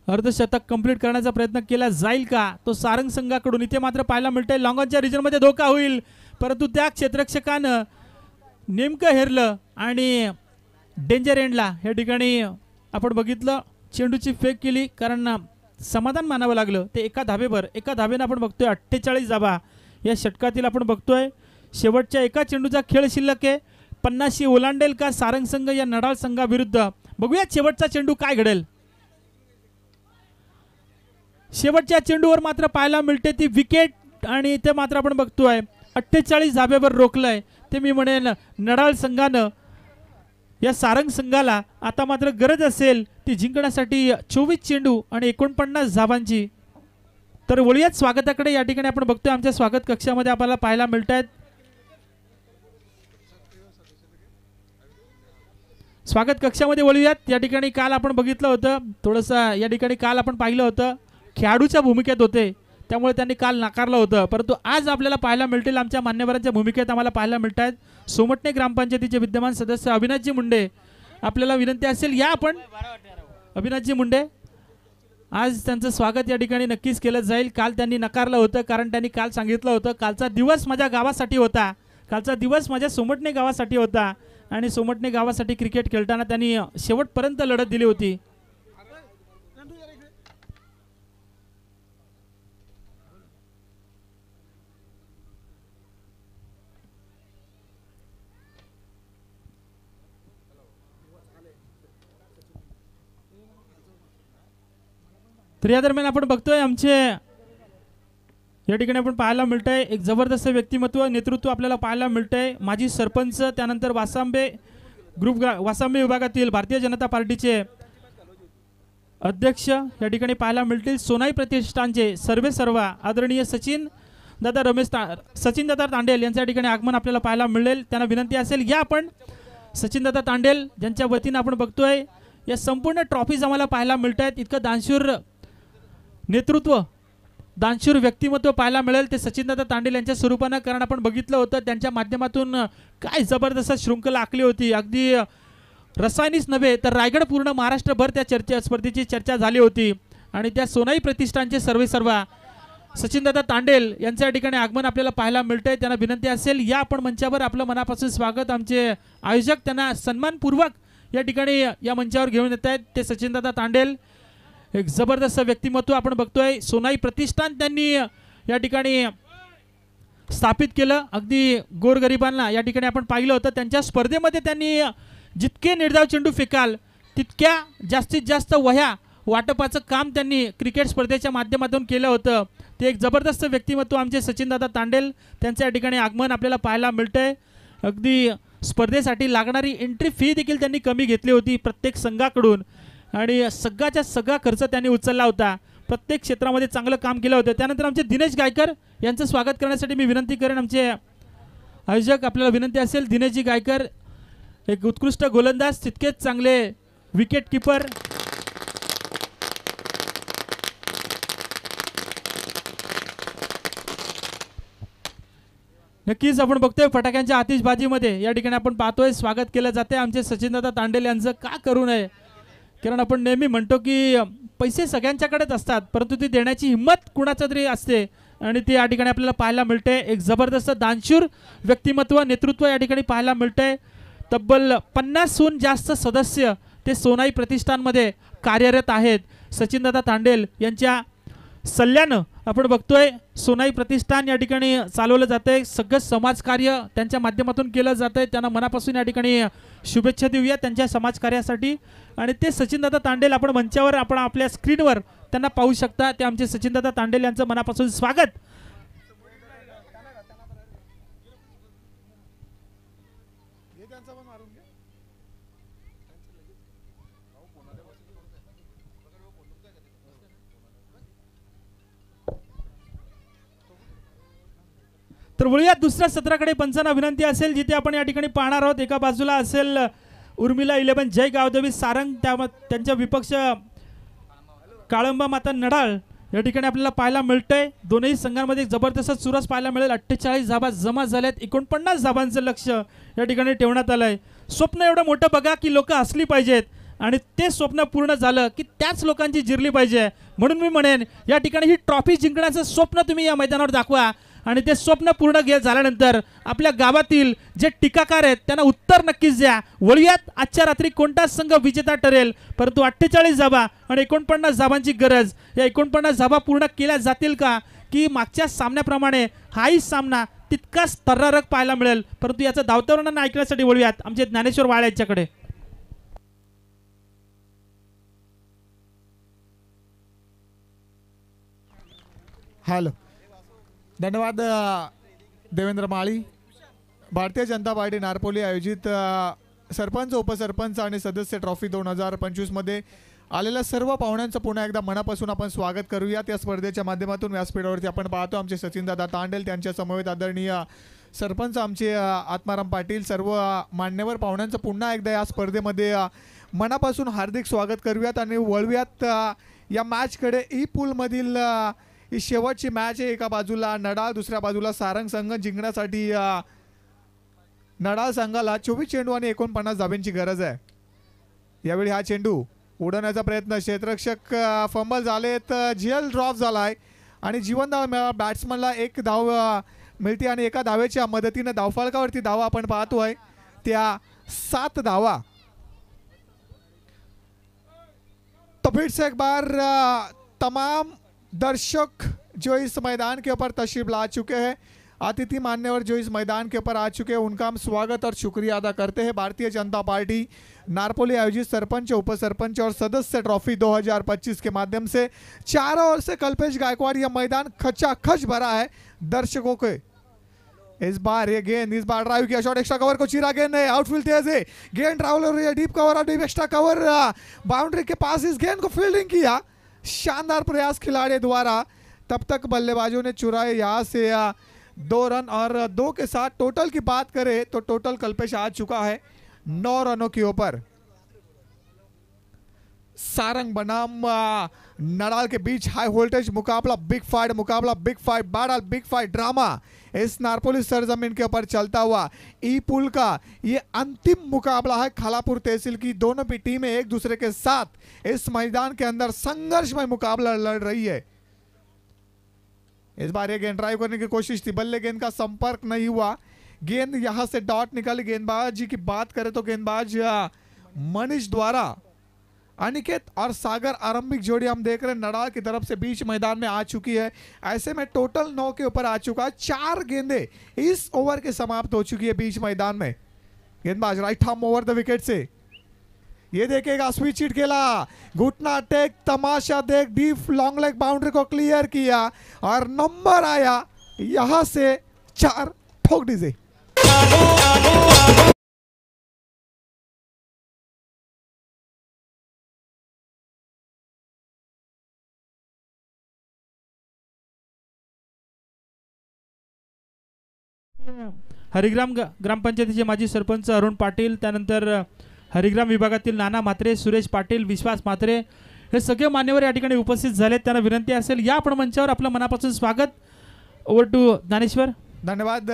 अर्धशतक कंप्लीट करण्याचा प्रयत्न केला जाईल का, तो सारंग संघाकडून. इथे मात्र पाहायला मिळतंय लॉंगॉनच्या रिजन मध्ये धोका होईल, परंतु त्या क्षेत्ररक्षकानं नेमकं हेरलं आणि डेंजर एंडला या ठिकाणी आपण बघितलं चेंडूची फेक केली. कारण समाधान मानावं लागलं ते एका धावेनं आपण बघतोय 48 धावा या षटकातील आपण बघतोय. शेवटच्या एका चेंडूचा खेळ शिल्लक आहे. 50 ओलांडेल का सारंग संघ या नडाळ संघाविरुद्ध. बघूया शेवटचा चेंडू काय घडेल. शेवटच्या चेंडूवर मात्र पाहायला मिळते ती विकेट आणि ते मात्र आपण बघतोय 48 धाब्यावर रोखलंय. ते मी म्हणेन नडाळ संघानं या सारंग संघाला आता मात्र गरज असेल ती जिंकण्यासाठी 24 चेंडू आणि 49 धावांची. तर वळूयात स्वागताकडे. या ठिकाणी आपण बघतोय आमच्या स्वागत कक्षामध्ये आपल्याला पाहायला मिळत आहेत स्वागत कक्षामध्ये वळूयात. या ठिकाणी काल आपण बघितलं होतं थोडंसं, या ठिकाणी काल आपण पाहिलं होतं खेळाडूच्या भूमिकेत होते त्यामुळे त्यांनी काल नाकारलं होतं, परंतु आज आपल्याला पाहायला मिळतील आमच्या मान्यवरांच्या भूमिकेत आम्हाला पाहायला मिळत आहेत. सोमटणे ग्रामपंचायतीचे विद्यमान सदस्य अविनाशजी मुंडे. आपल्याला विनंती असेल या आपण अविनाशजी मुंडे, आज त्यांचं स्वागत या ठिकाणी नक्कीच केलं जाईल. काल त्यांनी नकारलं होतं कारण त्यांनी काल सांगितलं होतं कालचा दिवस माझ्या गावासाठी होता, कालचा दिवस माझ्या सोमटणे गावासाठी होता आणि सोमटणे गावासाठी क्रिकेट खेळताना त्यांनी शेवटपर्यंत लढत दिली होती. तर या दरम्यान आपण बघतोय आमचे या ठिकाणी आपण पाहायला मिळतंय एक जबरदस्त व्यक्तिमत्व नेतृत्व आपल्याला पाहायला मिळतंय. माजी सरपंच, त्यानंतर वासांबे विभागातील भारतीय जनता पार्टीचे अध्यक्ष या ठिकाणी पाहायला मिळतील. सोनाई प्रतिष्ठानचे सर्वेसर्वा आदरणीय सचिन दादा तांडेल यांच्या ठिकाणी आगमन आपल्याला पाहायला मिळेल. त्यांना विनंती असेल या आपण सचिन दादा तांडेल ज्यांच्या वतीनं आपण बघतोय या संपूर्ण ट्रॉफीज आम्हाला पाहायला मिळत आहेत. इतकं दानशूर नेतृत्व, दानशूर व्यक्तिमत्व पाहायला मिळेल ते सचिनदादा तांडेल यांच्या स्वरूपानं. कारण आपण बघितलं होतं त्यांच्या माध्यमातून काय जबरदस्त शृंखला आखली होती. अगदी रसायनीच नव्हे तर रायगड पूर्ण महाराष्ट्रभर त्या स्पर्धेची चर्चा झाली होती आणि त्या सोनाई प्रतिष्ठानचे सर्वेसर्वा सचिनदादा तांडेल यांच्या ठिकाणी आगमन आपल्याला पाहायला मिळतंय. त्यांना विनंती असेल या आपण मंचावर आपलं मनापासून स्वागत. आमचे आयोजक त्यांना सन्मानपूर्वक या ठिकाणी या मंचावर घेऊन येत आहेत. ते सचिनदादा तांडेल एक जबरदस्त व्यक्तिमत्व आपण बघतोय. सोनाई प्रतिष्ठान त्यांनी या ठिकाणी स्थापित केलं. अगदी गोरगरिबांना या ठिकाणी आपण पाहिलं होतं. त्यांच्या स्पर्धेमध्ये त्यांनी जितके निर्धाव चेंडू फेकाल तितक्या जास्तीत जास्त वह्या वाटपाचं काम त्यांनी क्रिकेट स्पर्धेच्या माध्यमातून केलं होतं. ते एक जबरदस्त व्यक्तिमत्व आमचे सचिनदादा तांडेल त्यांच्या या ठिकाणी आगमन आपल्याला पाहायला मिळतंय. अगदी स्पर्धेसाठी लागणारी एंट्री फी देखील त्यांनी कमी घेतली होती प्रत्येक संघाकडून आणि सगळ्याच्या सगळा खर्च त्यांनी उचलला होता. प्रत्येक क्षेत्रामध्ये चांगलं काम केलं होतं. त्यानंतर आमचे दिनेश गायकर यांचं स्वागत करण्यासाठी मी विनंती करेन. आमचे आयोजक आपल्याला विनंती असेल दिनेशजी गायकर एक उत्कृष्ट गोलंदाज तितकेच चांगले विकेट किपर. नक्कीच आपण बघतोय फटाक्यांच्या आतिषबाजीमध्ये या ठिकाणी आपण पाहतोय स्वागत केलं जाते आमचे सचिनदादा तांडेल यांचं. का करू नये कारण आपण नेहमी म्हणतो की पैसे सगळ्यांच्याकडेच असतात परंतु ती देण्याची हिंमत कुणाचा तरी असते आणि ती या ठिकाणी आपल्याला पाहायला मिळते. एक जबरदस्त दानशूर व्यक्तिमत्व नेतृत्व या ठिकाणी पाहायला मिळतंय. तब्बल 50हून जास्त सदस्य ते सोनाई प्रतिष्ठानमध्ये कार्यरत आहेत. सचिनदादा तांडेल यांच्या सल्ल्यानं आपण बघतोय सोनाई प्रतिष्ठान या ठिकाणी चालवलं जातंय. सगळं समाजकार्य त्यांच्या माध्यमातून केलं जातंय. त्यांना मनापासून या ठिकाणी शुभेच्छा देऊया त्यांच्या समाजकार्यासाठी. आणि ते सचिनदादा तांडेल आपण मंचावर आपण आपल्या स्क्रीनवर त्यांना पाहू शकता. ते आमचे सचिनदादा तांडेल यांचं मनापासून स्वागत. तर वळूया दुसऱ्या सत्राकडे. पंचांना विनंती असेल जिथे आपण या ठिकाणी पाहणार आहोत. एका बाजूला असेल उर्मिला 11 जय गावदेवी सारंग त्यांच्या विपक्ष काळंबा माता नडाळ या ठिकाणी आपल्याला पाहायला मिळतंय. दोनही संघांमध्ये जबरदस्त चुरस पाहायला मिळेल. 48 धाबा जमा झाल्यात. 49 धाबांचं लक्ष या ठिकाणी ठेवण्यात आलंय. स्वप्न एवढं मोठं बघा की लोक हसली पाहिजेत आणि ते स्वप्न पूर्ण झालं की त्याच लोकांची जिरली पाहिजे. म्हणून मी म्हणेन या ठिकाणी ही ट्रॉफी जिंकण्याचं स्वप्न तुम्ही या मैदानावर दाखवा आणि ते स्वप्न पूर्ण झाल्यानंतर आपल्या गावातील जे टीकाकार आहेत त्यांना उत्तर नक्कीच द्या. वळूयात आजच्या रात्री कोणता संघ विजेता ठरेल. परंतु 48 धाबा आणि 49 धाबांची गरज. या 49 धाबा पूर्ण केल्या जातील का की मागच्या सामन्याप्रमाणे हाही सामना तितकाच थरारक पाहायला मिळेल. परंतु याचं धावतवर्णन ऐकण्यासाठी वळूयात आमचे ज्ञानेश्वर वाळ यांच्याकडे. हॅलो, धन्यवाद देवेंद्र माळी. भारतीय जनता पार्टी नारपोली आयोजित सरपंच उपसरपंच आणि सदस्य ट्रॉफी 2025 मध्ये आलेल्या सर्व पाहुण्यांचं पुन्हा एकदा मनापासून आपण स्वागत करूया. त्या स्पर्धेच्या माध्यमातून व्यासपीठावरती आपण पाहतो आमचे सचिनदादा तांडेल त्यांच्या समवेत आदरणीय सरपंच आमचे आत्माराम पाटील सर्व मान्यवर पाहुण्यांचं पुन्हा एकदा या स्पर्धेमध्ये मनापासून हार्दिक स्वागत करूयात आणि वळूयात या मॅचकडे. ई पूलमधील ही शेवटची मॅच आहे. एका बाजूला नडाळ दुसऱ्या बाजूला सारंग संघ. जिंकण्यासाठी नडाळ संघाला 24 चेंडू आणि 49 धाब्यांची गरज आहे. यावेळी हा चेंडू उडवण्याचा प्रयत्न क्षेत्ररक्षक फंबल झालेत. झेल ड्रॉप झालाय आणि जीवनदाव बॅट्समनला 1 धाव मिळते आणि एका धावेच्या मदतीने धावफलकावरती धावा आपण पाहतोय त्या 7 धावा. तो फिर से एक बार तमाम दर्शक जो इस मैदान के ऊपर तशरीफ ला चुके हैं, अतिथि मान्यवर जो इस मैदान के ऊपर आ चुके हैं, उनका हम स्वागत और शुक्रिया अदा करते हैं. भारतीय जनता पार्टी नारपोली आयोजित सरपंच उपसरपंच और सदस्य ट्रॉफी 2025 के माध्यम से चारों ओर से कल्पेश गायकवाड़ यह मैदान खचाखच भरा है दर्शकों के. इस बार ये गेंद इस बार ड्राइव किया, शॉट एक्स्ट्रा कवर को चीरा, गेंद है आउटफील्ड तेज है, गेंद ट्रैवल हो रही है, डीप कवर और डीप एक्स्ट्रा कवर बाउंड्री के पास इस गेंद को फील्डिंग किया. शानदार प्रयास खिलाड़ी द्वारा. तब तक बल्लेबाजों ने चुराए यहाँ से 2 रन और 2 के साथ टोटल की बात करें तो टोटल कल्पेश आ चुका है 9 रनों के ऊपर. सारंग बनाम नडाल के बीच हाई वोल्टेज मुकाबला, बिग फाइट बाडल बिग फाइट ड्रामा इस नारपोली सरजमीन के ऊपर चलता हुआ ई पुल का ये अंतिम मुकाबला है. खालापुर तहसील की दोनों भी टीमें एक दूसरे के साथ इस मैदान के अंदर संघर्षमय मुकाबला लड़ रही है. इस बार ये गेंद ड्राइव करने की कोशिश थी, बल्ले गेंद का संपर्क नहीं हुआ, गेंद यहां से डॉट निकाली। गेंदबाजी की बात करें तो गेंदबाज मनीष द्वारा अनिकेत और सागर आरंभिक जोड़ी हम देख रहे हैं नडाल की तरफ से बीच मैदान में आ चुकी है। ऐसे में टोटल 9 के ऊपर आ चुका है। 4 गेंदें इस ओवर के समाप्त हो चुकी है बीच मैदान में। गेंदबाज right arm over the wicket से, ये देखेगा स्विच हिट खेला, घुटना टेक, तमाशा देख, डीप लॉन्ग लेग बाउंड्री को क्लियर किया और नंबर आया यहां से 4, ठोक दीजिए। हरिग्राम ग्रामपंचायतीचे माजी सरपंच अरुण पाटील, त्यानंतर हरिग्राम विभागातील नाना म्हात्रे, सुरेश पाटील, विश्वास म्हात्रे हे सगळे मान्यवर या ठिकाणी उपस्थित झाले। त्यांना विनंती असेल या आपण मंचावर आपलं मनापासून स्वागत। Over to Dnyaneshwar. धन्यवाद।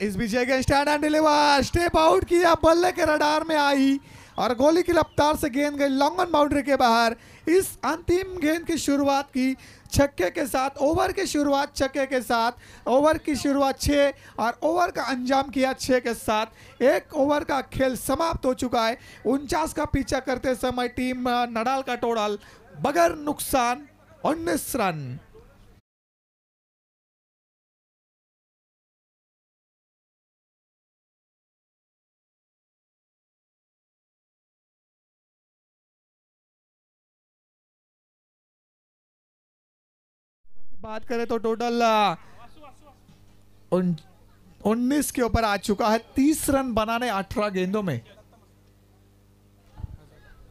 इस विजय के stand and deliver, step out किया, बल्ले के रडार में आई और गोली की रफ्तार से गेंद गई लॉन्ग ऑन बाउंड्री के बाहर। इस अंतिम गेंद की शुरुआत की छक्के के साथ, ओवर की शुरुआत छक्के के साथ, ओवर की शुरुआत 6 और ओवर का अंजाम किया 6 के साथ। एक ओवर का खेल समाप्त हो चुका है। 49 का पीछा करते समय टीम नडाल का टोटल बगैर नुकसान 19 रन। बात करें तो टोटल 19 के ऊपर आ चुका है। 30 रन बनाने 18 गेंदों में।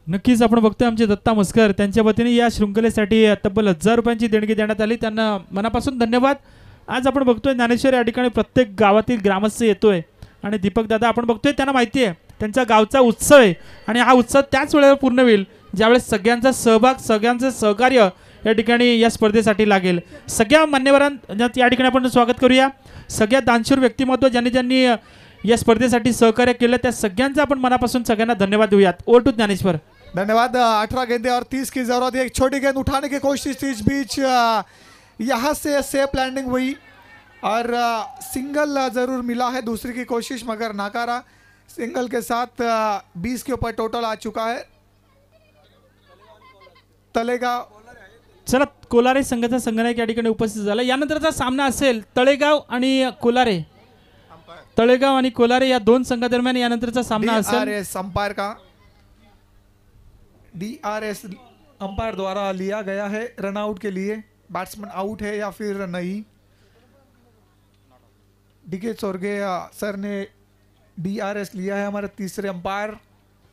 नक्कीच आपण बघतोय आमचे दत्ता मस्कर, त्यांच्या वतीने या शृंखलेसाठी तब्बल 1000 रुपयांची देणगी देण्यात आली, त्यांना मनापासून धन्यवाद। आज आपण बघतोय ज्ञानेश्वर या ठिकाणी प्रत्येक गावातील ग्रामस्थ येतोय आणि दीपक दादा आपण बघतोय त्यांना माहिती आहे त्यांच्या गावचा उत्सव आहे आणि हा उत्सव त्याच वेळेला पूर्ण होईल ज्यावेळेस सगळ्यांचा सहभाग, सगळ्यांचं सहकार्य या ठिकाणी या स्पर्धेसाठी लागेल। सगळ्या मान्यवरांना या ठिकाणी आपण स्वागत करूया। सगळ्या दानशूर व्यक्तिमत्व ज्यांनी ज्यांनी या स्पर्धेसाठी सहकार्य केलं त्या सगळ्यांचा आपण मनापासून सगळ्यांना धन्यवाद देऊयात। Over to Dnyaneshwar. धन्यवाद। 18 गेंदे और 30 की जरूरत है। एक छोटी गेंद उठाने की कोशिश थी, इस बीच यहाँ से सेफ लैंडिंग हुई और सिंगल जरूर मिला है, दूसरी की कोशिश मगर नाकारा। सिंगल के साथ 20 के ऊपर टोटल आ चुका है। तलेगाव, चला कोलारे संघाचा संघनायक या ठिकाणी उपस्थित झाला। यानंतरचा सामना असेल तळेगाव आणि कोलारे। तळेगाव आणि कोलारे या दोन संघादरम्यान यानंतरचा सामना असेल। DRS अंपायर का DRS अंपायर द्वारा लिया गया है रन आउट के लिए। बैट्समैन आउट है या फिर नहीं। डीके चोरगे सर ने DRS लिया है। हमारे तीसरे अंपायर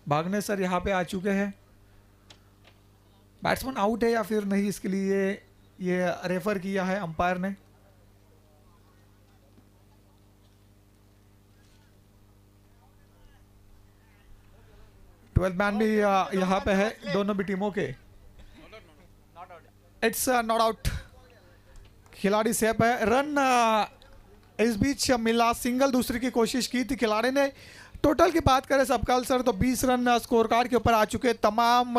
भागने सर यहाँ पे आ चुके हैं। बैट्समैन आउट है या फिर नहीं, इसके लिए ये रेफर किया है अंपायर ने। ट्वेल्थ मैन भी यहाँ पे है दोनों भी टीमों के। इट्स नॉट आउट, खिलाड़ी सेफ है। रन इस बीच मिला, सिंगल दूसरी की कोशिश की थी खिलाड़ी ने। टोटल की बात करें सबकाल सर तो 20 रन स्कोर कार्ड के ऊपर आ चुके। तमाम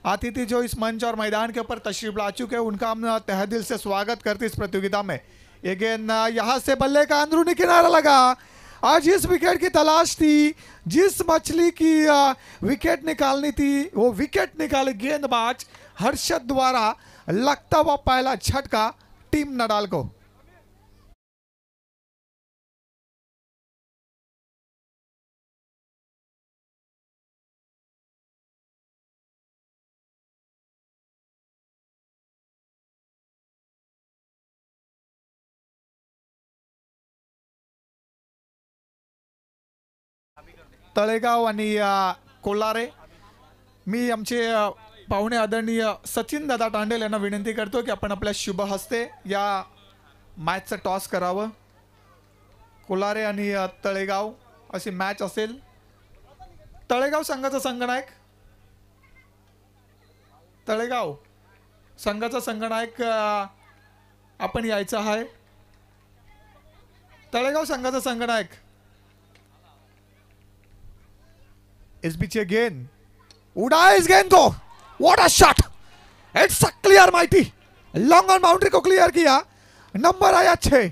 अतिथि जो इस मंच और मैदान के ऊपर तशरीफ ला चुके हैं उनका हम तहे दिल से स्वागत करते इस प्रतियोगिता में। ये गेंद यहाँ से बल्ले का अंदरूनी किनारा लगा। आज इस विकेट की तलाश थी, जिस मछली की विकेट निकालनी थी वो विकेट निकाली गेंदबाज हर्षद द्वारा। लगता हुआ पहला झटका टीम नडाल को। तळेगाव आणि कोल्हारे, मी आमचे पाहुणे आदरणीय सचिन दादा तांडेल यांना विनंती करतो की आपण आपल्या शुभ हस्ते या मॅचचं टॉस करावं। कोल्हारे आणि तळेगाव अशी मॅच असेल। तळेगाव संघाचा संघनायक, तळेगाव संघाचा संघनायक आपण यायचं आहे। तळेगाव संघाचा संघनायक। इस बीच ये गेंद उड़ाए, इस गेंद को, what a shot, it's a clear mighty, long on boundary को क्लियर किया नंबर आया 6।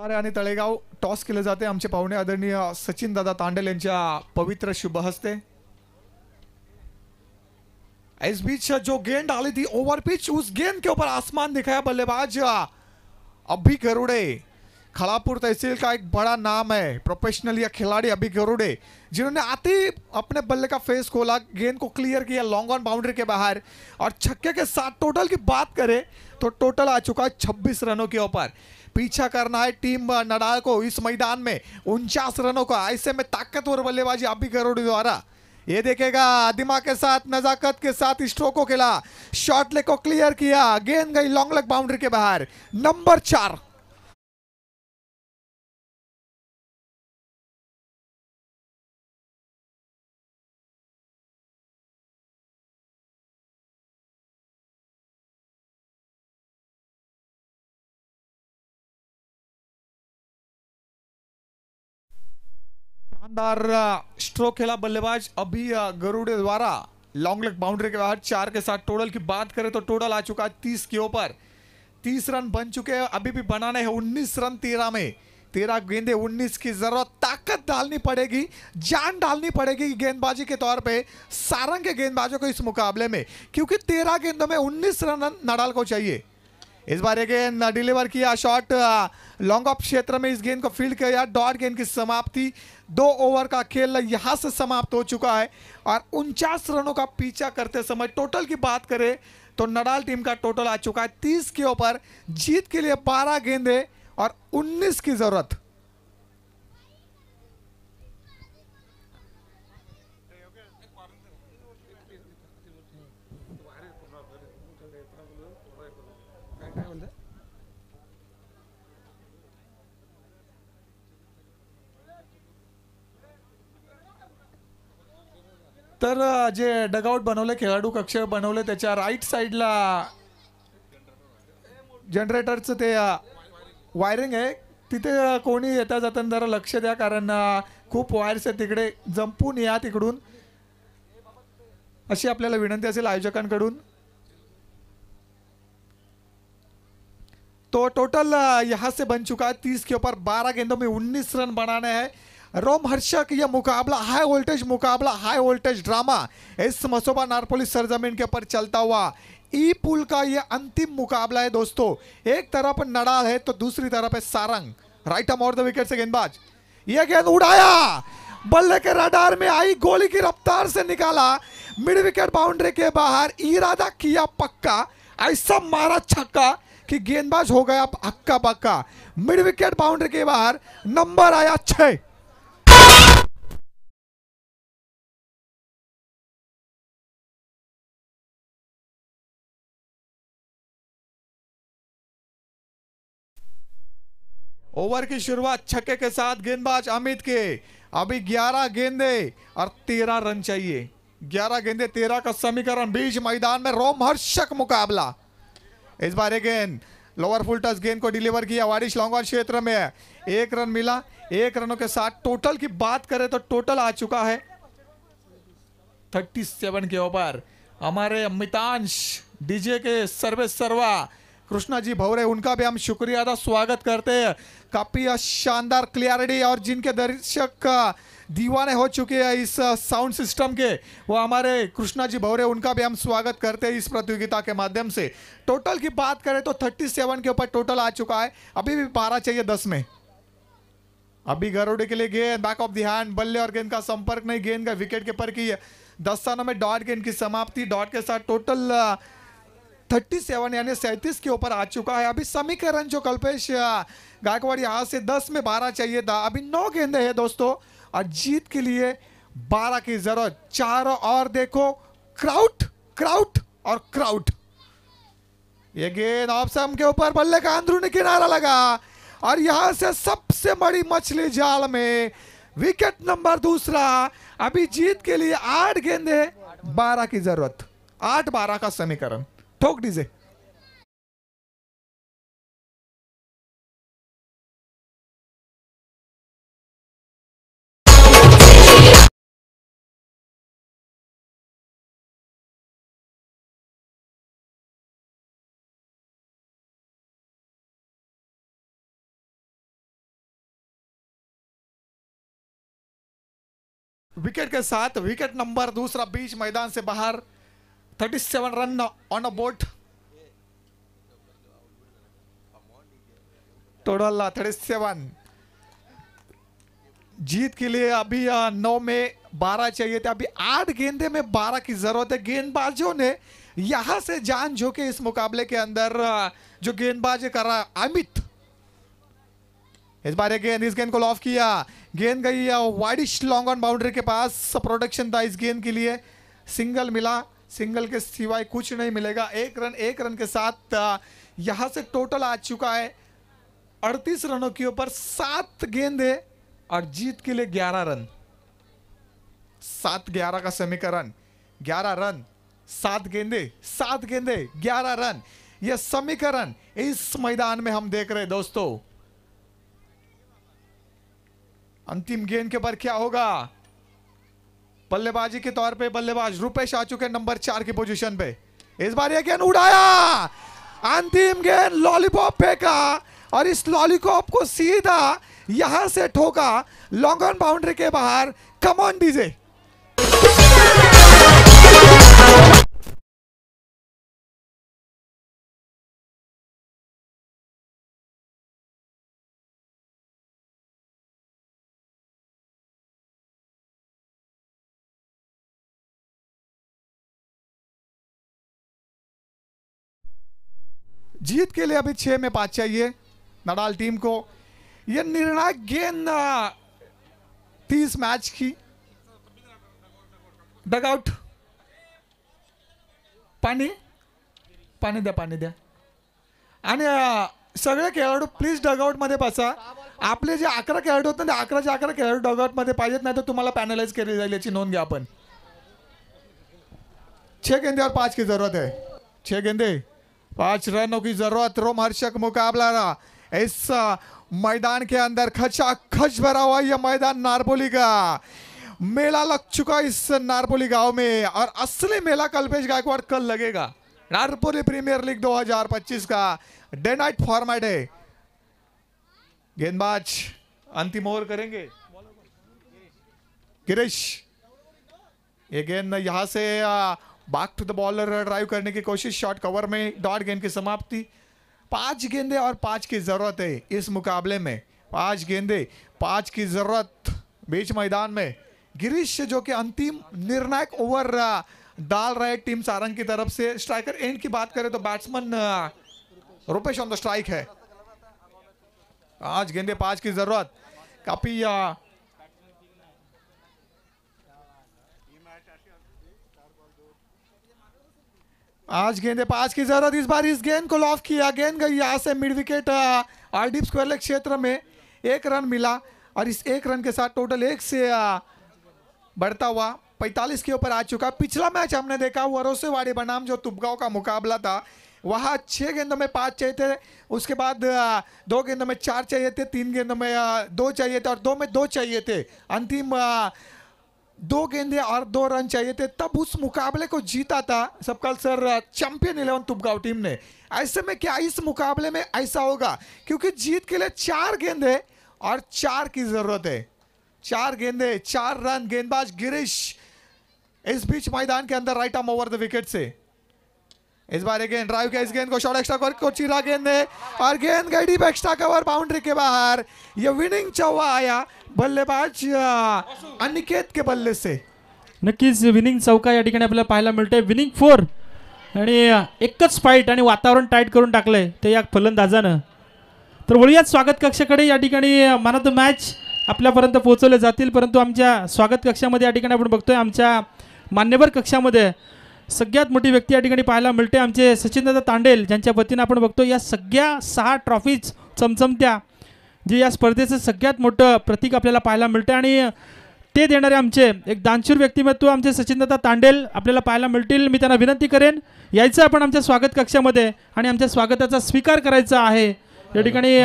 आणि तळेगाव टॉस केले जाते आमचे पाहुणे आदरणीय सचिन दादा तांडेल यांच्या पवित्र शुभ हस्ते। इस बीच जो गेंद डाली थी ओवर पिच, उस गेंद के ऊपर आसमान दिखाया बल्लेबाज अभी गरुड़े। खड़ापुर तहसील का एक बड़ा नाम है प्रोफेशनल या खिलाड़ी अभी गरुड़े, जिन्होंने आते ही अपने बल्ले का फेस खोला, गेंद को क्लियर किया लॉन्ग ऑन बाउंड्री के बाहर और छक्के के साथ टोटल की बात करें तो टोटल आ चुका है 26 रनों के ऊपर। पीछा करना है टीम नडाल को इस मैदान में 49 रनों का। ऐसे में ताकतवर बल्लेबाजी अभी गरुड़े द्वारा, ये देखेगा दिमाग के साथ नजाकत के साथ स्ट्रोक को खेला, शॉट लेग को क्लियर किया, गेंद गई लॉन्ग लेग बाउंड्री के बाहर। नंबर 4। शानदार स्ट्रोक खेला बल्लेबाज अभी गरुड़े द्वारा लॉन्ग लेग बाउंड्री के बाहर 4 के साथ। टोटल की बात करें तो टोटल आ चुका है 30 के ऊपर। 30 रन बन चुके हैं, अभी भी बनाने हैं 19 रन 13 में। 13 गेंदे 19 की जरूरत, ताकत डालनी पड़ेगी, जान डालनी पड़ेगी गेंदबाजी के तौर पे सारंग के गेंदबाजों को इस मुकाबले में, क्योंकि 13 गेंदों में 19 रन नडाल को चाहिए। इस बार ये गेंद डिलीवर किया, शॉट लॉन्ग ऑफ क्षेत्र में इस गेंद को फील्ड किया, डॉट गेंद की समाप्ति। 2 ओवर का खेल यहां से समाप्त हो चुका है और 49 रनों का पीछा करते समय टोटल की बात करें तो नडाल टीम का टोटल आ चुका है 30 के ऊपर। जीत के लिए 12 गेंदे और 19 की जरूरत। तर जे डगआउट बनवले, खेळाडू कक्ष बनवले, त्याच्या राईट साईडला जनरेटरचं ते वायरिंग आहे, तिथे कोणी येता जाताना जरा लक्ष द्या, कारण खूप वायर्स आहेत तिकडे, जंपून या तिकडून, अशी आपल्याला विनंती असेल आयोजकांकडून। तो टोटल यहां से बन चुका है 30 के ऊपर, 12 गेंदों में 19 रन बनाने हैं। रोमहर्षक यह मुकाबला, हाई वोल्टेज मुकाबला, हाई वोल्टेज ड्रामा इस मसोबा नारपोलिस सरजमीन के ऊपर चलता हुआ ई पुल का यह अंतिम मुकाबला है दोस्तों। एक तरफ नडाल है तो दूसरी तरफ है सारंग। राइट आर्म और द विकेट से गेंदबाज, यह गेंद उड़ाया, बल्ले के रडार में आई, गोली की रफ्तार से निकाला, मिड विकेट बाउंड्री के बाहर, इरादा किया पक्का, ऐसा मारा छक्का कि गेंदबाज हो गया हक्का पक्का। मिड विकेट बाउंड्री के बाहर, नंबर आया 6। ओवर की शुरुआत छक्के के साथ गेंदबाज अमित के। अभी 11 गेंदे और 13 रन चाहिए। 11 गेंदे 13 का समीकरण, बीच मैदान में रोमहर्षक मुकाबला। इस बार एक गेंद लोअर फुल टच गेंद को डिलीवर किया, वारिश लॉन्ग ऑन क्षेत्र में 1 रन मिला। 1 रनों के साथ टोटल की बात करें तो टोटल आ चुका है 37 के ऊपर। हमारे अमितांश डीजे के सर्वे सर्वा कृष्णा जी भौरे, उनका भी हम शुक्रिया अदा स्वागत करते हैं। काफी शानदार क्लियरिटी और जिनके दर्शक दीवाने हो चुके हैं इस साउंड सिस्टम के, वो हमारे कृष्णा जी भौरे, उनका भी हम स्वागत करते हैं इस प्रतियोगिता के माध्यम से। टोटल की बात करें तो 37 के ऊपर टोटल आ चुका है, अभी भी 12 चाहिए 10 में। अभी गरुड़े के लिए गेंद बैक ऑफ द हैंड, बल्ले और गेंद का संपर्क नहीं, गेंद का विकेट कीपर की 10 रनों में डॉट गेंद की समाप्ति। डॉट के साथ टोटल 37 यानी 37 के ऊपर आ चुका है। अभी समीकरण जो कल्पेश गायकवाड़ यहां से 10 में 12 चाहिए था, अभी 9 गेंदे हैं दोस्तों और जीत के लिए 12 की जरूरत। चारों और देखो क्राउट क्राउट और क्राउट। ये गेंद ऑफ स्टंप के ऊपर, बल्ले का अंदरूनी किनारा लगा और यहां से सबसे बड़ी मछली जाल में विकेट नंबर 2। अभी जीत के लिए 8 गेंदे 12 की जरूरत। 8-12 का समीकरण। ठोक दीजिए। विकेट के साथ विकेट नंबर दूसरा बीच मैदान से बाहर 37 run on a boat total 37। जीत के लिए अभी 9 में 12 चाहिए थे, अभी 8 गेंदे में 12 की जरूरत है। गेंदबाजों ने यहां से जान झोंके इस मुकाबले के अंदर जो गेंदबाज कर रहा अमित, इस बार इस गेंद को लॉफ किया, गेंद गई widish long on boundary K pass, protection था इस गेंद के लिए, सिंगल मिला, सिंगल के सिवाय कुछ नहीं मिलेगा। एक रन के साथ यहां से टोटल आ चुका है 38 रनों के ऊपर 7 गेंदे और जीत के लिए 11 रन। 7-11 का समीकरण, 11 रन 7 गेंदे 11 रन, यह समीकरण इस मैदान में हम देख रहे हैं दोस्तों। अंतिम गेंद के ऊपर क्या होगा? बल्लेबाजी के तौर पे बल्लेबाज रुपेश आ चुके हैं नंबर 4 की पोजीशन पे। इस बार यह गेंद उड़ाया, अंतिम गेंद लॉलीपॉप फेंका और इस लॉलीपॉप को सीधा यहां से ठोका लॉन्ग ऑन बाउंड्री के बाहर। Come on DJ. जीत के लिए अभी 6 में 5 चाहिए नडाल टीम को। यह निर्णायक गेंद 30 मैच की। डगआउट, पाणी द्या आणि सगळे खेळाडू प्लीज डगआउट मध्ये बसा। आपले जे 11 खेळाडू होते ना, 11 खेळाडू डगआउट मध्ये पाहिजेत, नाही तर तुम्हाला पॅनलाइज केली जाईल, याची नोंद घ्या आपण। 6 गेंदे और 5 की जरूरत है। 6 गेंदे 5 रनों की जरूरत। रोमहर्षक मुकाबला रहा इस मैदान के अंदर, खचाखच भरा हुआ यह मैदान नारपोली का। मेला लग चुका इस नारपोली गांव में और असली मेला कल्पेश गायकवाड़ कल लगेगा। नारपोली प्रीमियर लीग 2025 का डे नाइट फॉर्मेट है। गेंदबाज अंतिम ओवर करेंगे गिरीश। ये गेंद यहां से back to the bowler drive करने की कोशिश, शॉट कवर में डॉट गेंद की समाप्ति। 5 गेंदे और 5 की जरूरत है इस मुकाबले में। 5 गेंदे 5 की जरूरत बीच मैदान में। गिरीश जो कि अंतिम निर्णायक ओवर डाल रहे टीम सारंग की तरफ से। स्ट्राइकर एंड की बात करें तो batsman Rupesh on the strike है। 5 गेंदे 5 की जरूरत। काफी 5 गेंदे 5 की जरूरत। इस बार इस गेंद को लॉफ किया, गेंद गई यहां से मिड विकेट और डीप स्क्वायर लेग क्षेत्र में। 1 रन मिला और इस 1 रन के साथ टोटल 1 से बढ़ता हुआ 45 के ऊपर आ चुका। पिछला मैच हमने देखा वरोसेवाड़ी बनाम जो तुबगांव का मुकाबला था, वहां 6 गेंदों में 5 चाहिए थे, उसके बाद 2 गेंदों में 4 चाहिए थे, 3 गेंदों में 2 चाहिए थे और 2 में 2 चाहिए थे। अंतिम 2 गेंदे और 2 रन चाहिए थे, तब उस मुकाबले को जीता था सबकल सर चैंपियन 11 तुबगांव टीम ने। ऐसे में क्या इस मुकाबले में ऐसा होगा? क्योंकि जीत के लिए 4 गेंदे और 4 की जरूरत है। 4 गेंदे 4 रन। गेंदबाज गिरीश इस बीच मैदान के अंदर right arm over the wicket से। इस बार गेंद ड्राइव किया, इस गेंद को शॉर्ट एक्स्ट्रा कवर को चीरा गेंद है और गेंद गई डीप एक्स्ट्रा कवर बाउंड्री के बाहर। ये विनिंग चौका आया बल्लेबाज अनिकेत के बल्ले से। नक्कीच विनिंग चौका या ठिकाणी आपल्याला पाहायला मिळते। विनिंग 4 आणि एकच फाईट आणि वातावरण टाईट करून टाकलंय ते या फलंदाजानं। तर वळूयात स्वागत कक्षाकडे। या ठिकाणी मॅन ऑफ द मॅच आपल्यापर्यंत पोहोचवले जातील, परंतु आमच्या स्वागत कक्षामध्ये या ठिकाणी आपण बघतोय आमच्या मान्यवर कक्षामध्ये सगळ्यात मोठी व्यक्ती या ठिकाणी पाहायला मिळते, आमचे सचिनदादा तांडेल, ज्यांच्या वतीनं आपण बघतो या सगळ्या 6 ट्रॉफीज चमचमत्या, जे या स्पर्धेचं सगळ्यात मोठं प्रतीक आपल्याला पाहायला मिळते आणि ते देणारे आमचे एक दानशूर व्यक्तिमत्व आमचे सचिनदादा तांडेल आपल्याला पाहायला मिळतील। मी त्यांना विनंती करेन यायचं आपण आमच्या स्वागत कक्षामध्ये आणि आमच्या स्वागताचा स्वीकार करायचा आहे। या ठिकाणी